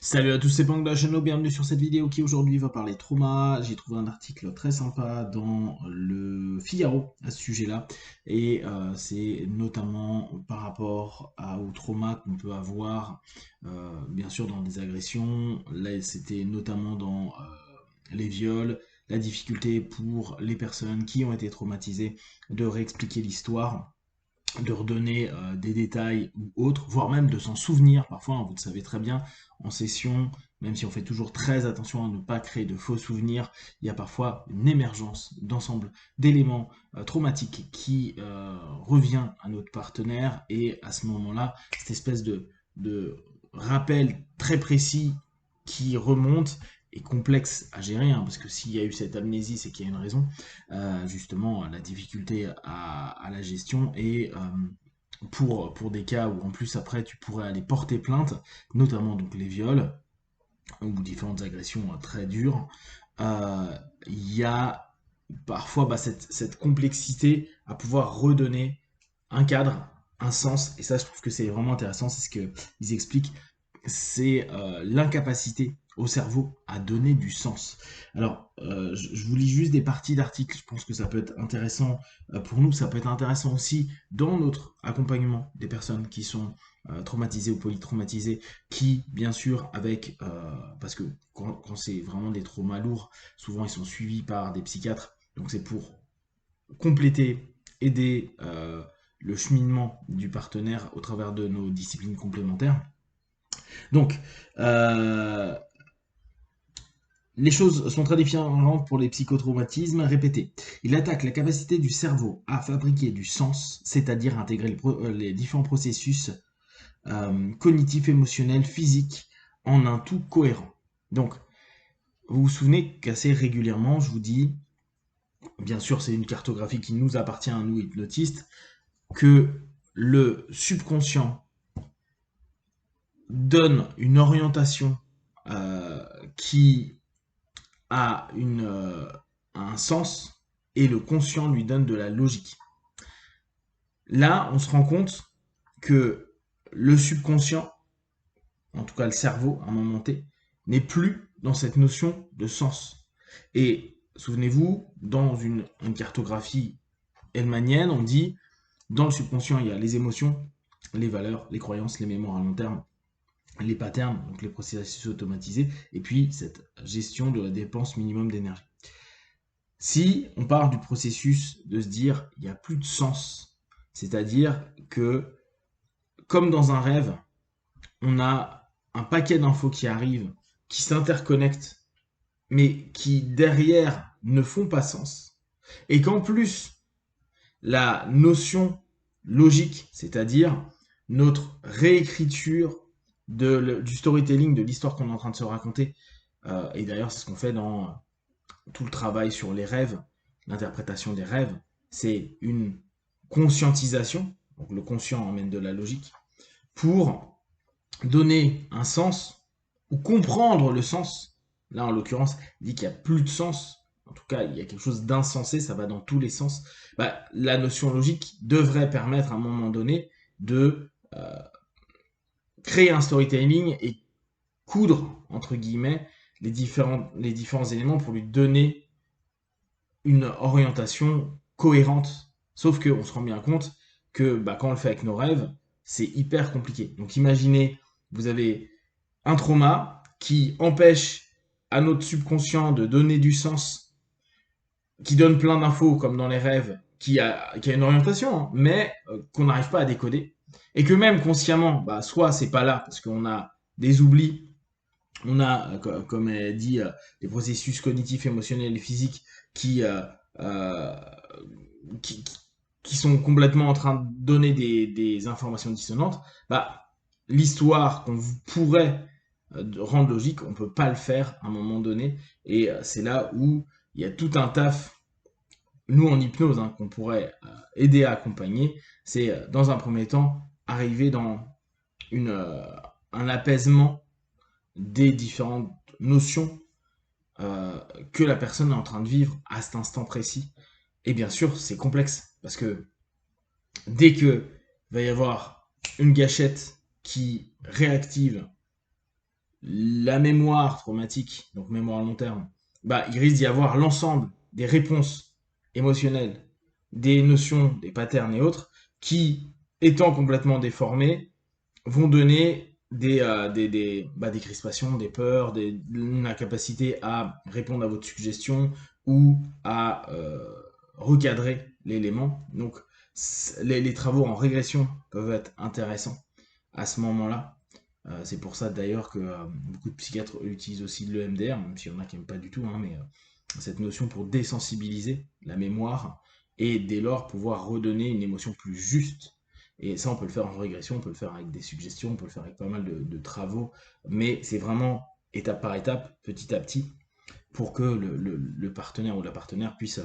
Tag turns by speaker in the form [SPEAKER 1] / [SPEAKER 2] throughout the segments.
[SPEAKER 1] Salut à tous, c'est Pang de la chaîne, bienvenue sur cette vidéo qui aujourd'hui va parler trauma. J'ai trouvé un article très sympa dans le Figaro à ce sujet-là, et c'est notamment par rapport au trauma qu'on peut avoir, bien sûr dans des agressions. Là, c'était notamment dans les viols, la difficulté pour les personnes qui ont été traumatisées de réexpliquer l'histoire, de redonner des détails ou autres, voire même de s'en souvenir parfois, hein, vous le savez très bien, en session, même si on fait toujours très attention à ne pas créer de faux souvenirs, il y a parfois une émergence d'ensemble d'éléments traumatiques qui revient à notre partenaire, et à ce moment-là, cette espèce de rappel très précis qui remonte est complexe à gérer, hein, parce que s'il y a eu cette amnésie, c'est qu'il y a une raison. Justement, la difficulté à la gestion, et pour des cas où en plus après tu pourrais aller porter plainte, notamment donc les viols ou différentes agressions très dures, il y a parfois cette complexité à pouvoir redonner un cadre, un sens, et ça je trouve que c'est vraiment intéressant, c'est ce qu'ils expliquent, c'est l'incapacité au cerveau à donner du sens. Alors, je vous lis juste des parties d'articles, je pense que ça peut être intéressant pour nous, ça peut être intéressant aussi dans notre accompagnement des personnes qui sont traumatisées ou polytraumatisées, qui, bien sûr, parce que quand c'est vraiment des traumas lourds, souvent ils sont suivis par des psychiatres, donc c'est pour compléter, aider le cheminement du partenaire au travers de nos disciplines complémentaires. Donc, euh, les choses sont très différentes pour les psychotraumatismes répétés. Il attaque la capacité du cerveau à fabriquer du sens, c'est-à-dire intégrer les différents processus cognitifs, émotionnels, physiques en un tout cohérent. Donc, vous vous souvenez qu'assez régulièrement, je vous dis, bien sûr c'est une cartographie qui nous appartient à nous hypnotistes, que le subconscient donne une orientation qui a un sens, et le conscient lui donne de la logique. Là, on se rend compte que le subconscient, en tout cas le cerveau, à un moment T, n'est plus dans cette notion de sens. Et souvenez-vous, dans une cartographie hellmanienne, on dit, dans le subconscient, il y a les émotions, les valeurs, les croyances, les mémoires à long terme, les patterns, donc les processus automatisés, et puis cette gestion de la dépense minimum d'énergie. Si on part du processus de se dire il n'y a plus de sens, c'est-à-dire que, comme dans un rêve, on a un paquet d'infos qui arrivent, qui s'interconnectent, mais qui derrière ne font pas sens, et qu'en plus, la notion logique, c'est-à-dire notre réécriture du storytelling, de l'histoire qu'on est en train de se raconter, et d'ailleurs c'est ce qu'on fait dans tout le travail sur les rêves, l'interprétation des rêves, c'est une conscientisation, donc le conscient emmène de la logique, pour donner un sens, ou comprendre le sens. Là, en l'occurrence, il dit qu'il n'y a plus de sens, en tout cas, il y a quelque chose d'insensé, ça va dans tous les sens. La notion logique devrait permettre à un moment donné de créer un storytelling et coudre, entre guillemets, les différents éléments pour lui donner une orientation cohérente. Sauf qu'on se rend bien compte que quand on le fait avec nos rêves, c'est hyper compliqué. Donc imaginez, vous avez un trauma qui empêche à notre subconscient de donner du sens, qui donne plein d'infos comme dans les rêves, qui a une orientation, hein, mais qu'on n'arrive pas à décoder. Et que même consciemment, soit c'est pas là parce qu'on a des oublis, on a, comme elle dit, des processus cognitifs, émotionnels et physiques qui, euh, euh, qui, qui sont complètement en train de donner des informations dissonantes. L'histoire qu'on pourrait rendre logique, on ne peut pas le faire à un moment donné. Et c'est là où il y a tout un taf, nous en hypnose, hein, qu'on pourrait aider à accompagner. C'est dans un premier temps arriver dans une, un apaisement des différentes notions euh, que la personne est en train de vivre à cet instant précis. Et bien sûr, c'est complexe, parce que dès que va y avoir une gâchette qui réactive la mémoire traumatique, donc mémoire à long terme, bah, il risque d'y avoir l'ensemble des réponses émotionnelles, des notions, des patterns et autres, qui, étant complètement déformés, vont donner des crispations, des peurs, une incapacité à répondre à votre suggestion ou à recadrer l'élément. Donc, les travaux en régression peuvent être intéressants à ce moment-là. C'est pour ça d'ailleurs que beaucoup de psychiatres utilisent aussi de l'EMDR, même s'il y en a qui n'aiment pas du tout, hein, mais cette notion pour désensibiliser la mémoire et dès lors pouvoir redonner une émotion plus juste. Et ça, on peut le faire en régression, on peut le faire avec des suggestions, on peut le faire avec pas mal de travaux, mais c'est vraiment étape par étape, petit à petit, pour que le partenaire ou la partenaire puisse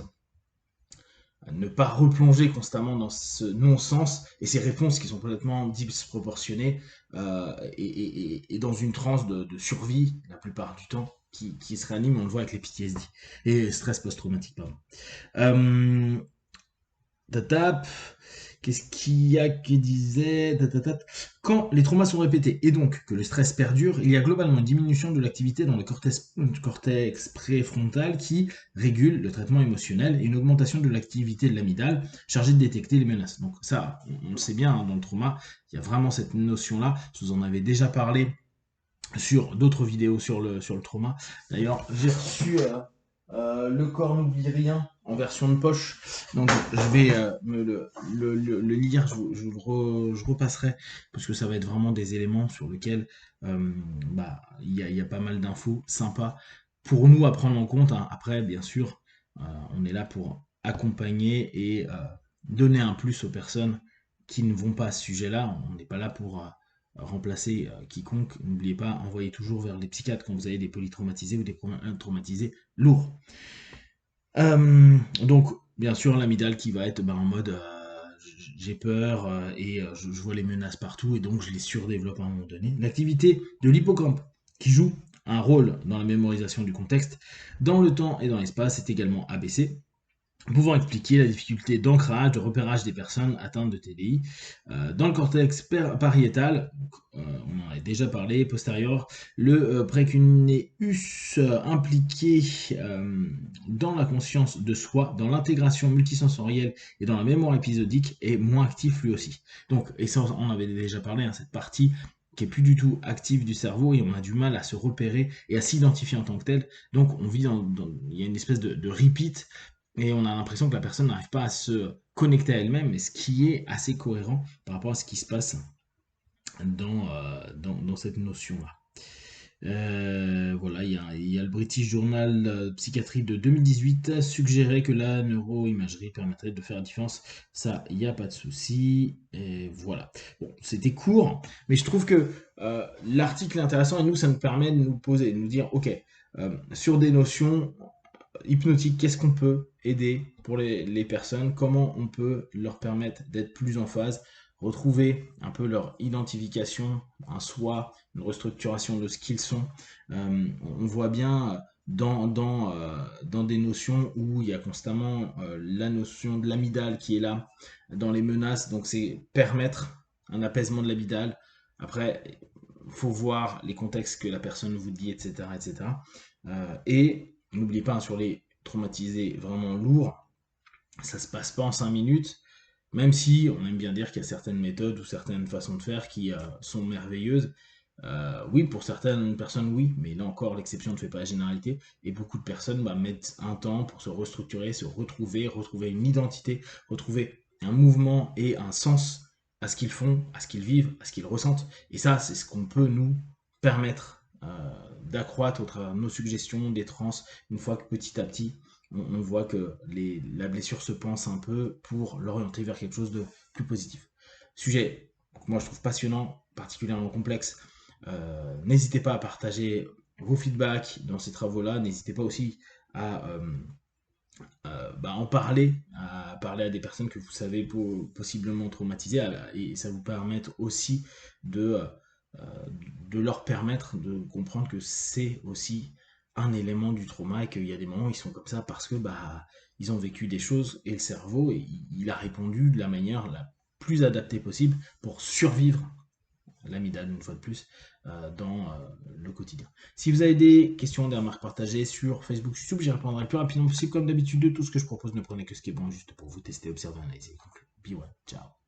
[SPEAKER 1] ne pas replonger constamment dans ce non-sens et ces réponses qui sont complètement disproportionnées et dans une transe de survie la plupart du temps qui se réanime, on le voit avec les PTSD et stress post-traumatique, pardon. Euh, Tatap, qu'est-ce qu'il y a qui disait quand les traumas sont répétés et donc que le stress perdure, il y a globalement une diminution de l'activité dans le cortex préfrontal qui régule le traitement émotionnel et une augmentation de l'activité de l'amygdale chargée de détecter les menaces. Donc ça, on le sait bien, hein, dans le trauma, il y a vraiment cette notion-là. Je vous en avais déjà parlé sur d'autres vidéos sur le trauma. D'ailleurs, j'ai reçu Le corps n'oublie rien en version de poche. Donc je vais me le lire, je repasserai, parce que ça va être vraiment des éléments sur lesquels y a pas mal d'infos sympas pour nous à prendre en compte, hein. Après, bien sûr, on est là pour accompagner et donner un plus aux personnes qui ne vont pas à ce sujet-là. On n'est pas là pour remplacer quiconque. N'oubliez pas, envoyez toujours vers les psychiatres quand vous avez des polytraumatisés ou des traumatisés lourds. Donc, bien sûr, l'amygdale qui va être en mode j'ai peur et je vois les menaces partout et donc je les surdéveloppe à un moment donné. L'activité de l'hippocampe qui joue un rôle dans la mémorisation du contexte, dans le temps et dans l'espace, est également abaissée, pouvant expliquer la difficulté d'ancrage, de repérage des personnes atteintes de TDI. Dans le cortex pariétal, on en a déjà parlé, postérieur, le précuneus impliqué dans la conscience de soi, dans l'intégration multisensorielle et dans la mémoire épisodique est moins actif lui aussi. Donc, et ça on avait déjà parlé, hein, cette partie qui est plus du tout active du cerveau et on a du mal à se repérer et à s'identifier en tant que tel. Donc on vit il y a une espèce de repeat et on a l'impression que la personne n'arrive pas à se connecter à elle-même, mais ce qui est assez cohérent par rapport à ce qui se passe dans cette notion-là. Voilà, il y a le British Journal Psychiatrie de 2018 suggérait que la neuroimagerie permettrait de faire la différence. Ça, il n'y a pas de souci. Et voilà. Bon, c'était court, mais je trouve que l'article est intéressant et nous, ça nous permet de nous poser, de nous dire, ok, sur des notions hypnotique, qu'est-ce qu'on peut aider pour les personnes, comment on peut leur permettre d'être plus en phase, retrouver un peu leur identification, un soi, une restructuration de ce qu'ils sont. On voit bien dans des notions où il y a constamment la notion de l'amygdale qui est là, dans les menaces, donc c'est permettre un apaisement de l'amygdale. Après, il faut voir les contextes que la personne vous dit, etc. etc. Et n'oubliez pas, hein, sur les traumatisés vraiment lourds, ça se passe pas en 5 minutes, même si on aime bien dire qu'il y a certaines méthodes ou certaines façons de faire qui sont merveilleuses. Oui, pour certaines personnes, oui, mais là encore, l'exception ne fait pas la généralité. Et beaucoup de personnes mettent un temps pour se restructurer, se retrouver une identité, retrouver un mouvement et un sens à ce qu'ils font, à ce qu'ils vivent, à ce qu'ils ressentent. Et ça, c'est ce qu'on peut nous permettre d'accroître au travers de nos suggestions, des trans, une fois que petit à petit, on voit que la blessure se pense un peu pour l'orienter vers quelque chose de plus positif. Sujet que moi je trouve passionnant, particulièrement complexe. N'hésitez pas à partager vos feedbacks dans ces travaux-là. N'hésitez pas aussi à en parler, à parler à des personnes que vous savez possiblement traumatisées, et ça vous permettre aussi de, de leur permettre de comprendre que c'est aussi un élément du trauma et qu'il y a des moments où ils sont comme ça parce que ils ont vécu des choses et le cerveau il a répondu de la manière la plus adaptée possible pour survivre l'amygdale une fois de plus dans le quotidien. Si vous avez des questions, des remarques partagées sur Facebook, YouTube, j'y répondrai le plus rapidement possible. Comme d'habitude, de tout ce que je propose, ne prenez que ce qui est bon juste pour vous tester, observer, analyser et conclure. Be well, ciao.